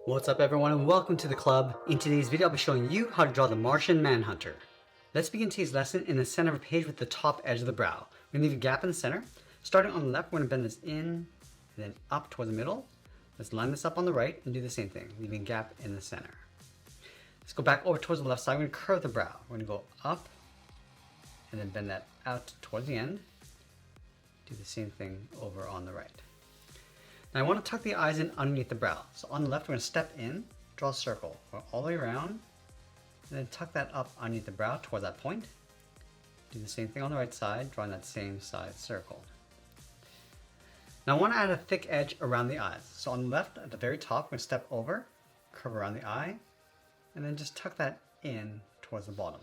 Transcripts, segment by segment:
What's up everyone and welcome to the club. In today's video I'll be showing you how to draw the Martian Manhunter. Let's begin today's lesson in the center of a page with the top edge of the brow. We're going to leave a gap in the center. Starting on the left, we're going to bend this in and then up towards the middle. Let's line this up on the right and do the same thing, leaving a gap in the center. Let's go back over towards the left side. We're going to curve the brow. We're going to go up and then bend that out towards the end. Do the same thing over on the right. Now I want to tuck the eyes in underneath the brow. So on the left, we're going to step in, draw a circle, go all the way around, and then tuck that up underneath the brow toward that point. Do the same thing on the right side, drawing that same size circle. Now I want to add a thick edge around the eyes. So on the left, at the very top, we're going to step over, curve around the eye, and then just tuck that in towards the bottom.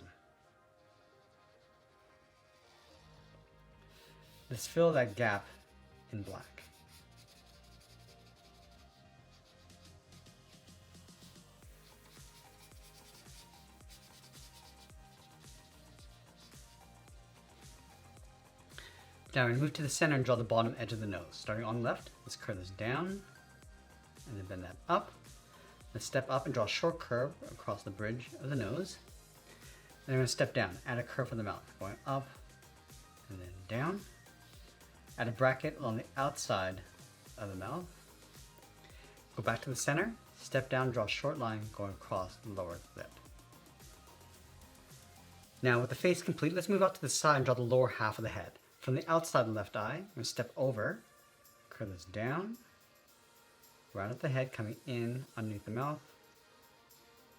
Let's fill that gap in black. Now we move to the center and draw the bottom edge of the nose. Starting on the left, let's curve this down and then bend that up. Let's step up and draw a short curve across the bridge of the nose. Then we're going to step down, add a curve for the mouth, going up and then down. Add a bracket along the outside of the mouth. Go back to the center, step down, draw a short line going across the lower lip. Now with the face complete, let's move out to the side and draw the lower half of the head. From the outside of the left eye, I'm going to step over, curve this down, round up the head, coming in underneath the mouth,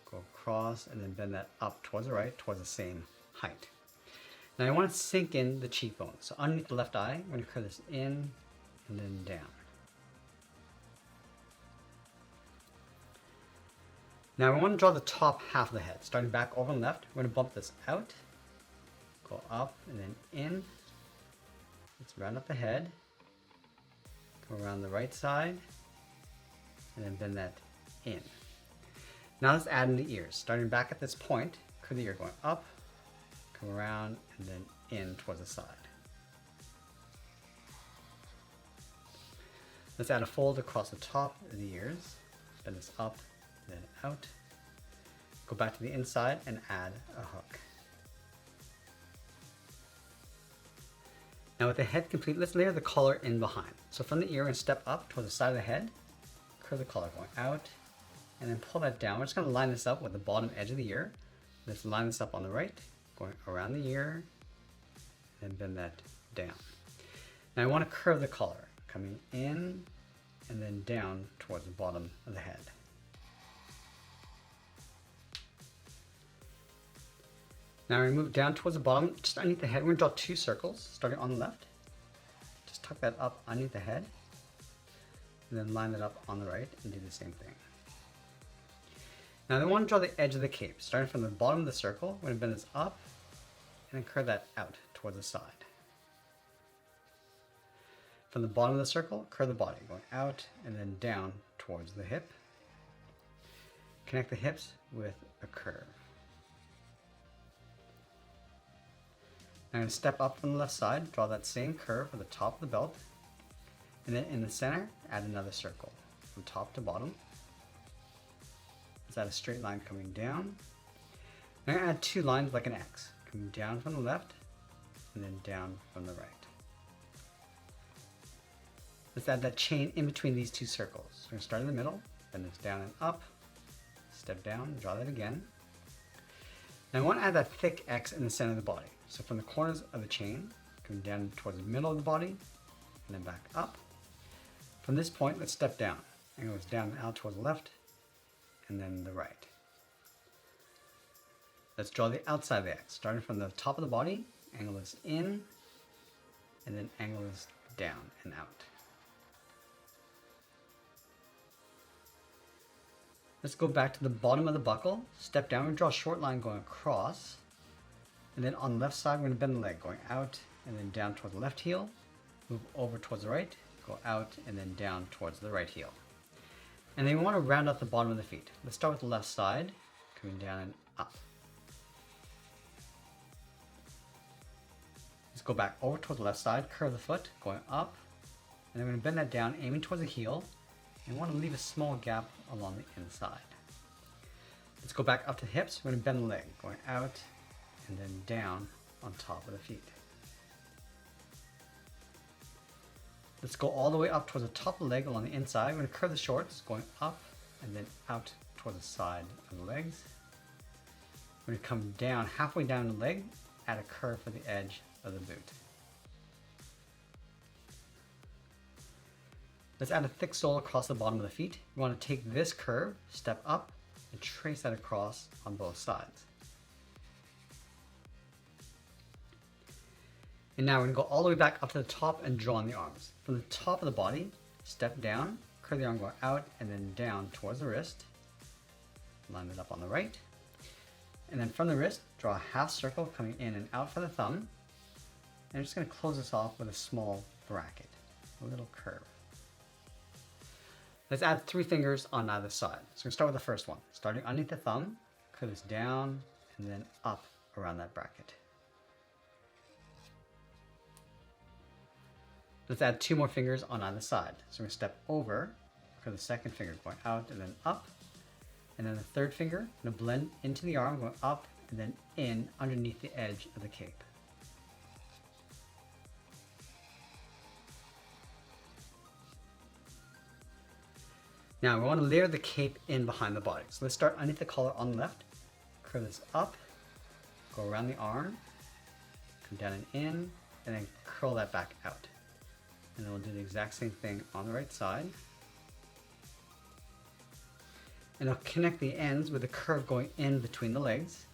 go across, and then bend that up towards the right, towards the same height. Now I want to sink in the cheekbone. So underneath the left eye, I'm going to curve this in and then down. Now I want to draw the top half of the head. Starting back over on the left, we're going to bump this out, go up and then in. Let's round up the head, go around the right side, and then bend that in. Now let's add in the ears. Starting back at this point, curve the ear going up, come around, and then in towards the side. Let's add a fold across the top of the ears, bend this up, then out. Go back to the inside and add a hook. Now with the head complete, let's layer the collar in behind. So from the ear, we're going to step up towards the side of the head, curve the collar going out, and then pull that down. We're just going to line this up with the bottom edge of the ear. Let's line this up on the right, going around the ear, and bend that down. Now I want to curve the collar, coming in and then down towards the bottom of the head. Now we move down towards the bottom, just underneath the head. We're going to draw two circles, starting on the left. Just tuck that up underneath the head, and then line it up on the right and do the same thing. Now I want to draw the edge of the cape. Starting from the bottom of the circle, we're going to bend this up, and then curve that out towards the side. From the bottom of the circle, curve the body, going out and then down towards the hip. Connect the hips with a curve. Now I'm going to step up from the left side, draw that same curve for the top of the belt, and then in the center, add another circle from top to bottom. Let's add a straight line coming down. Now I'm going to add two lines like an X, coming down from the left and then down from the right. Let's add that chain in between these two circles. We're going to start in the middle, bend this down and up, step down, draw that again. Now I want to add that thick X in the center of the body. So from the corners of the chain, coming down towards the middle of the body, and then back up. From this point, let's step down. And it goes down and out towards the left, and then the right. Let's draw the outside of the X. Starting from the top of the body, angle this in, and then angle this down and out. Let's go back to the bottom of the buckle, step down and draw a short line going across. And then on the left side, we're going to bend the leg going out and then down towards the left heel. Move over towards the right, go out and then down towards the right heel. And then we want to round out the bottom of the feet. Let's start with the left side, coming down and up. Let's go back over towards the left side, curve the foot, going up. And then we're going to bend that down, aiming towards the heel, And want to leave a small gap along the inside. Let's go back up to the hips. We're going to bend the leg, going out and then down on top of the feet. Let's go all the way up towards the top of the leg along the inside. We're going to curve the shorts, going up and then out towards the side of the legs. We're going to come down, halfway down the leg, add a curve for the edge of the boot. Let's add a thick sole across the bottom of the feet. We want to take this curve, step up, and trace that across on both sides. And now we're going to go all the way back up to the top and draw on the arms. From the top of the body, step down, curve the arm going out and then down towards the wrist. Line it up on the right. And then from the wrist, draw a half circle coming in and out for the thumb. And I'm just going to close this off with a small bracket, a little curve. Let's add 3 fingers on either side. So we're going to start with the first one. Starting underneath the thumb, curve this down and then up around that bracket. Let's add 2 more fingers on either side. So we're going to step over, curve the second finger going out and then up. And then the third finger, I'm going to blend into the arm, going up and then in underneath the edge of the cape. Now we want to layer the cape in behind the body. So let's start underneath the collar on the left, curve this up, go around the arm, come down and in, and then curl that back out. And then we'll do the exact same thing on the right side. And I'll connect the ends with a curve going in between the legs.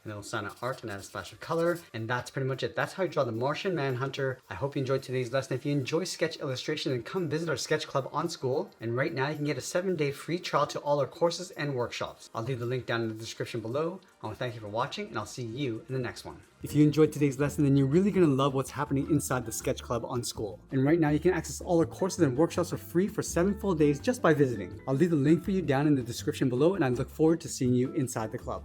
And then we'll sign an art and add a splash of color. And that's pretty much it. That's how you draw the Martian Manhunter. I hope you enjoyed today's lesson. If you enjoy sketch illustration, then come visit our sketch club on Skool. And right now you can get a 7-day free trial to all our courses and workshops. I'll leave the link down in the description below. I want to thank you for watching, and I'll see you in the next one. If you enjoyed today's lesson, then you're really going to love what's happening inside the sketch club on Skool. And right now you can access all our courses and workshops for free for 7 full days just by visiting. I'll leave the link for you down in the description below, and I look forward to seeing you inside the club.